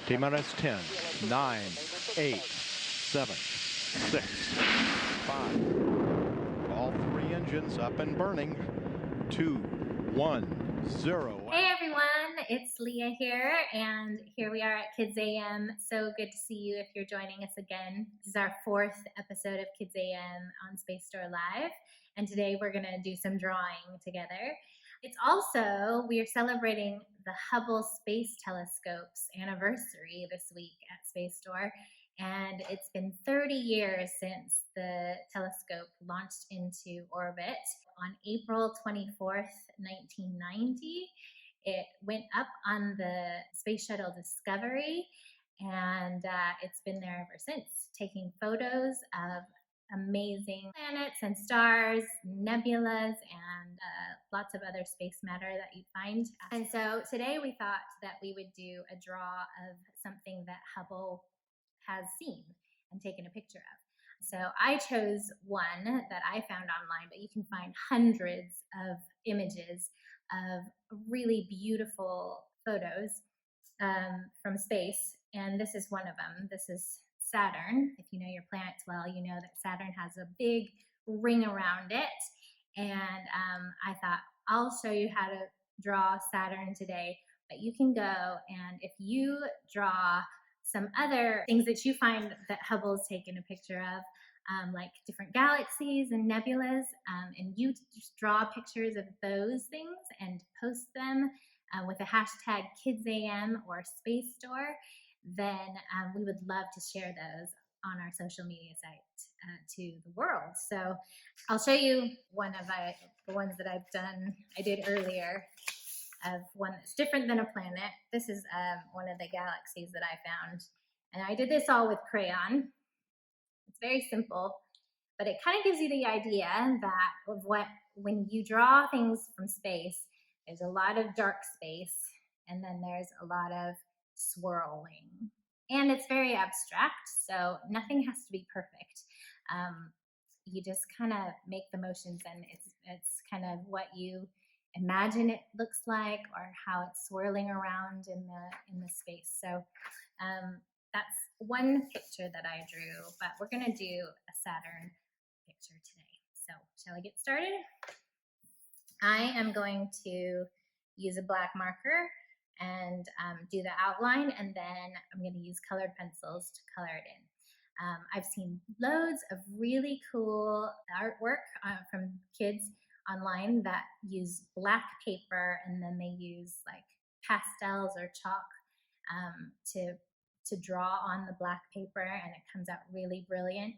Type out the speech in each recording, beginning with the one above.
T-minus 10, 9, 8, 7, 6, 5. All three engines up and burning. 2, 1, 0. Hey everyone, it's Leah here, and here we are at Kids AM. So good to see you if you're joining us again. This is our 4th episode of Kids AM on Space Store Live, and today we're going to do some drawing together. It's also, we are celebrating the Hubble Space Telescope's anniversary this week at Space Store, and it's been 30 years since the telescope launched into orbit. On April 24th, 1990, it went up on the Space Shuttle Discovery, and it's been there ever since, taking photos of amazing planets and stars, nebulas, and lots of other space matter that you find. And so today we thought that we would do a draw of something that Hubble has seen and taken a picture of. So I chose one that I found online, but you can find hundreds of images of really beautiful photos from space, and this is one of them. This is Saturn. If you know your planets well, you know that Saturn has a big ring around it, and I thought I'll show you how to draw Saturn today, but you can go and if you draw some other things that you find that Hubble's taken a picture of, like different galaxies and nebulas, and you just draw pictures of those things and post them with the hashtag KidsAM or Space Store, then we would love to share those on our social media site to the world. So I'll show you one of the ones that I did earlier, of one that's different than a planet. This is one of the galaxies that I found, and I did this all with crayon. It's very simple, but it kind of gives you the idea that when you draw things from space, there's a lot of dark space, and then there's a lot of swirling, and it's very abstract, so nothing has to be perfect. You just kind of make the motions, and it's kind of what you imagine it looks like, or how it's swirling around in the space. So that's one picture that I drew, but we're going to do a Saturn picture today. So shall I get started? I am going to use a black marker and do the outline, and then I'm going to use colored pencils to color it in. I've seen loads of really cool artwork from kids online that use black paper, and then they use like pastels or chalk to draw on the black paper, and it comes out really brilliant.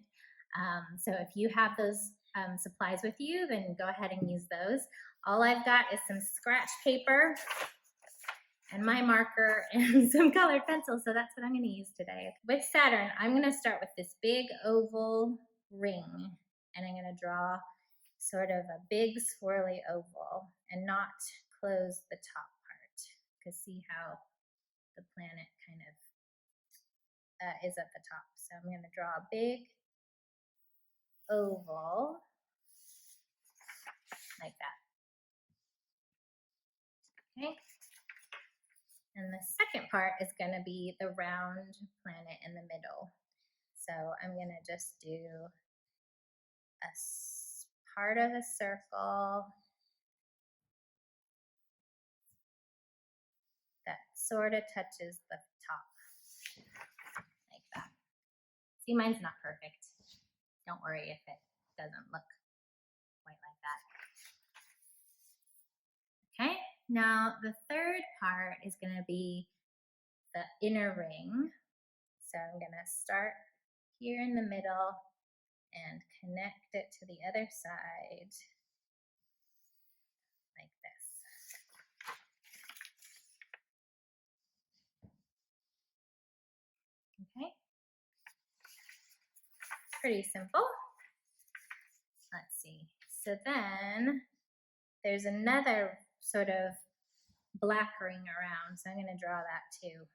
So if you have those supplies with you, then go ahead and use those. All I've got is some scratch paper and my marker and some colored pencils, so that's what I'm going to use today. With Saturn, I'm going to start with this big oval ring, and I'm going to draw sort of a big swirly oval and not close the top part, because see how the planet kind of is at the top. So I'm going to draw a big oval like that. Okay. And the second part is going to be the round planet in the middle. So I'm going to just do a part of a circle that sort of touches the top, like that. See, mine's not perfect. Don't worry if it doesn't look quite like that. Okay, now the third part is going to be the inner ring. So I'm going to start here in the middle and connect it to the other side like this. Okay, pretty simple. Let's see. So then there's another sort of black ring around, so I'm going to draw that too.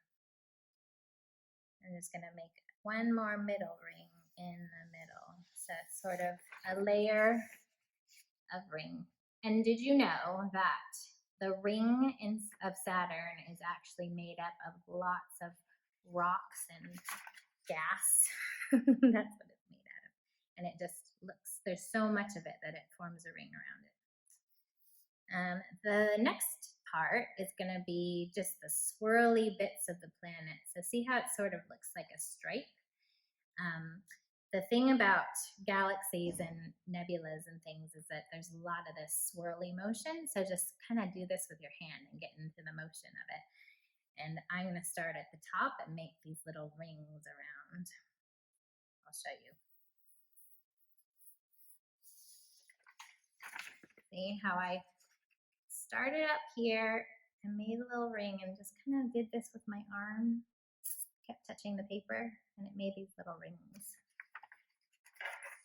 I'm just going to make one more middle ring in the middle. So it's sort of a layer of ring. And did you know that the ring of Saturn is actually made up of lots of rocks and gas. That's what it's made out of. And it just looks, there's so much of it that it forms a ring around it. The next part is going to be just the swirly bits of the planet. So see how it sort of looks like a stripe? The thing about galaxies and nebulas and things is that there's a lot of this swirly motion. So just kind of do this with your hand and get into the motion of it. And I'm going to start at the top and make these little rings around. I'll show you. See how I started up here and made a little ring and just kind of did this with my arm. Kept touching the paper and it made these little rings.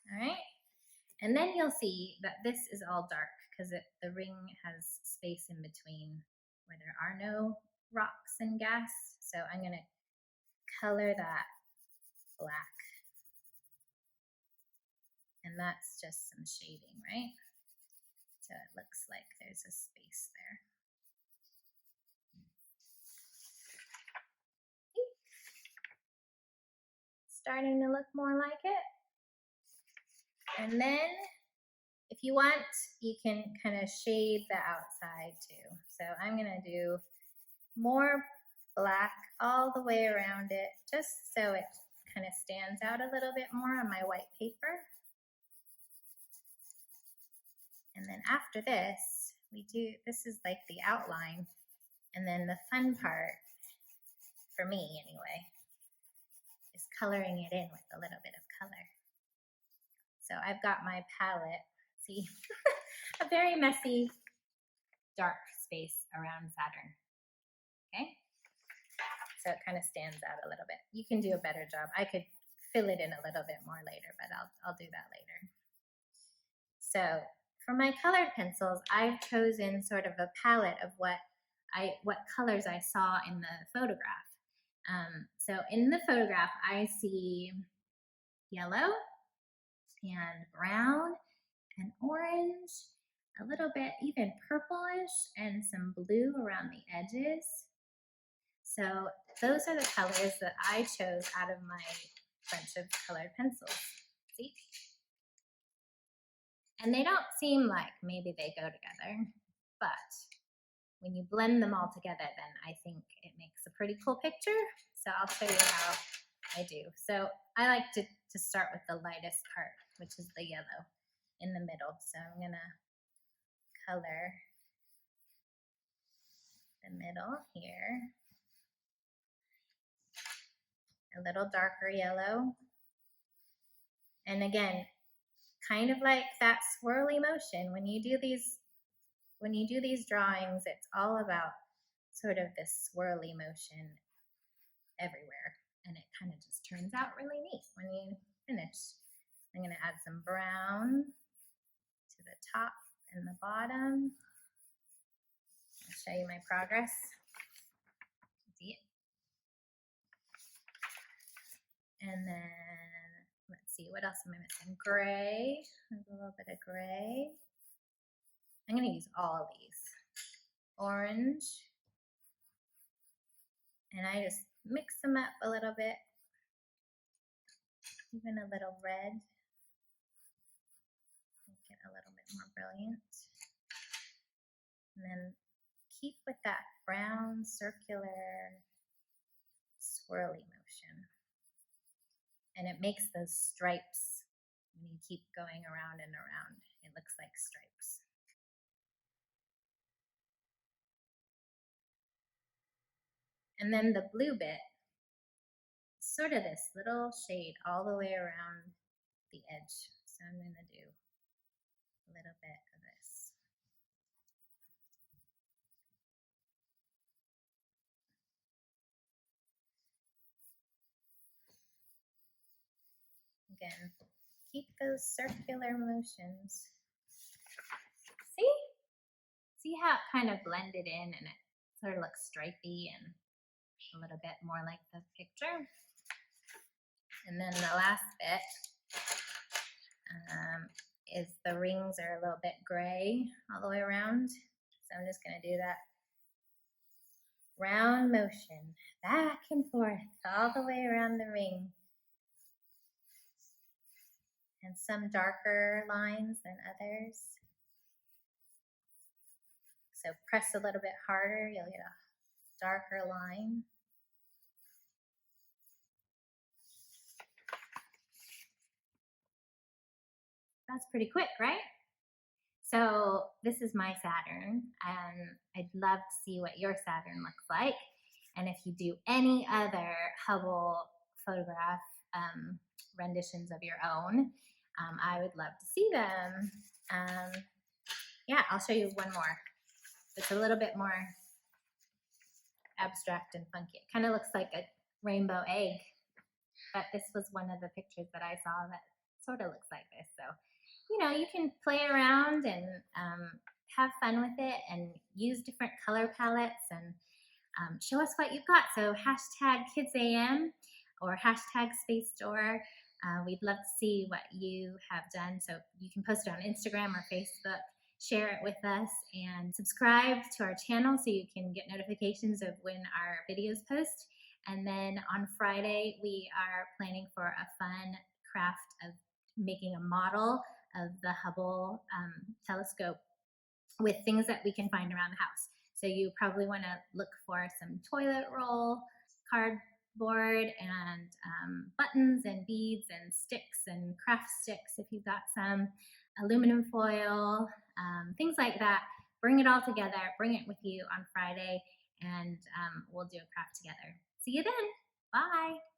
All right. And then you'll see that this is all dark because the ring has space in between where there are no rocks and gas. So I'm going to color that black. And that's just some shading, right? So it looks like there's a space there. Starting to look more like it. And then if you want, you can kind of shade the outside too. So I'm going to do more black all the way around it, just so it kind of stands out a little bit more on my white paper. And then after this, this is like the outline. And then the fun part, for me anyway, is coloring it in with a little bit of color. So I've got my palette, see, a very messy, dark space around Saturn, okay? So it kind of stands out a little bit. You can do a better job. I could fill it in a little bit more later, but I'll do that later. So for my colored pencils, I've chosen sort of a palette of what colors I saw in the photograph. So in the photograph, I see yellow and brown and orange, a little bit even purplish, and some blue around the edges. So those are the colors that I chose out of my bunch of colored pencils. See? And they don't seem like maybe they go together, but when you blend them all together, then I think it makes a pretty cool picture. So I'll show you how I do. So I like to start with the lightest part, which is the yellow in the middle. So I'm gonna color the middle here. A little darker yellow. And again, kind of like that swirly motion, when you do these drawings, it's all about sort of this swirly motion everywhere. And it kind of just turns out really neat when you finish. I'm going to add some brown to the top and the bottom. I'll show you my progress. See it? And then let's see, what else am I missing? Gray. There's a little bit of gray. I'm going to use all of these. Orange. And I just mix them up a little bit. Even a little red. Make it a little bit more brilliant. And then keep with that brown circular swirly motion. And it makes those stripes, when you keep going around and around, it looks like stripes. And then the blue bit, sort of this little shade all the way around the edge. So I'm going to do a little bit of this. Again, keep those circular motions. See? See how it kind of blended in and it sort of looks stripy and a little bit more like the picture. And then the last bit is the rings are a little bit gray all the way around. So I'm just going to do that round motion, back and forth, all the way around the ring. And some darker lines than others. So press a little bit harder, you'll get a darker line. That's pretty quick, right? So this is my Saturn, and I'd love to see what your Saturn looks like. And if you do any other Hubble photograph renditions of your own, I would love to see them. Yeah, I'll show you one more. It's a little bit more abstract and funky. It kind of looks like a rainbow egg, but this was one of the pictures that I saw that sort of looks like this. So, you know, you can play around and have fun with it and use different color palettes and show us what you've got. So hashtag KidsAM or hashtag Space Store. We'd love to see what you have done. So you can post it on Instagram or Facebook, share it with us, and subscribe to our channel so you can get notifications of when our videos post. And then on Friday, we are planning for a fun craft of making a model of the Hubble telescope with things that we can find around the house. So you probably want to look for some toilet roll, cardboard, and buttons and beads and sticks and craft sticks if you've got some, aluminum foil, things like that. Bring it all together, bring it with you on Friday, and we'll do a craft together. See you then. Bye.